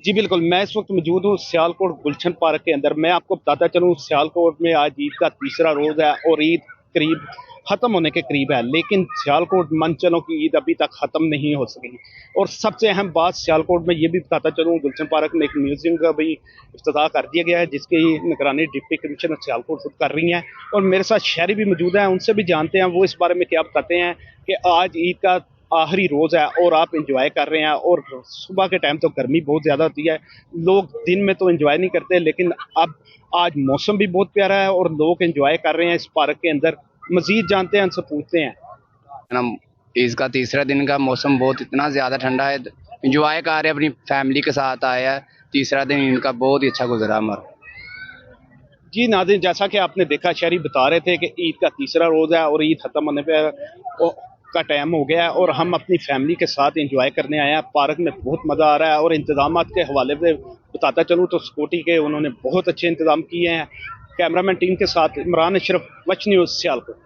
जी बिल्कुल, मैं इस वक़्त मौजूद हूँ सियालकोट गुलशन पार्क के अंदर। मैं आपको बताता चलूँ सियालकोट में आज ईद का तीसरा रोज़ है और ईद करीब ख़त्म होने के करीब है, लेकिन सियालकोट मान चलो कि ईद अभी तक ख़त्म नहीं हो सकी। और सबसे अहम बात सियालकोट में ये भी बताता चलूँ गुलशन पार्क में एक म्यूज़ियम का भी इफ्तिताह कर दिया गया है, जिसकी निगरानी डिप्टी कमिश्नर सियालकोट खुद कर रही हैं और मेरे साथ शहरी भी मौजूद हैं, उनसे भी जानते हैं वो इस बारे में क्या बताते हैं कि आज ईद का आखिरी रोज़ है और आप एंजॉय कर रहे हैं। और सुबह के टाइम तो गर्मी बहुत ज़्यादा होती है, लोग दिन में तो एंजॉय नहीं करते, लेकिन अब आज मौसम भी बहुत प्यारा है और लोग एंजॉय कर रहे हैं इस पार्क के अंदर। मजीद जानते हैं, उनसे पूछते हैं। ना। इसका तीसरा दिन का मौसम बहुत इतना ज़्यादा ठंडा है, इंजॉय कर रहे हैं, अपनी फैमिली के साथ आए हैं। तीसरा दिन इनका बहुत ही अच्छा गुजरा हमारा। जी नाज़रीन, जैसा कि आपने देखा शहरी बता रहे थे कि ईद का तीसरा रोज़ है और ईद ख़त्म होने पे का टाइम हो गया है और हम अपनी फैमिली के साथ एंजॉय करने आए हैं। पार्क में बहुत मज़ा आ रहा है और इंतज़ामात के हवाले से बताता चलूँ तो सिक्योरिटी के उन्होंने बहुत अच्छे इंतज़ाम किए हैं। कैमरामैन टीम के साथ इमरान अशरफ, वच न्यूज़ सियालकोट।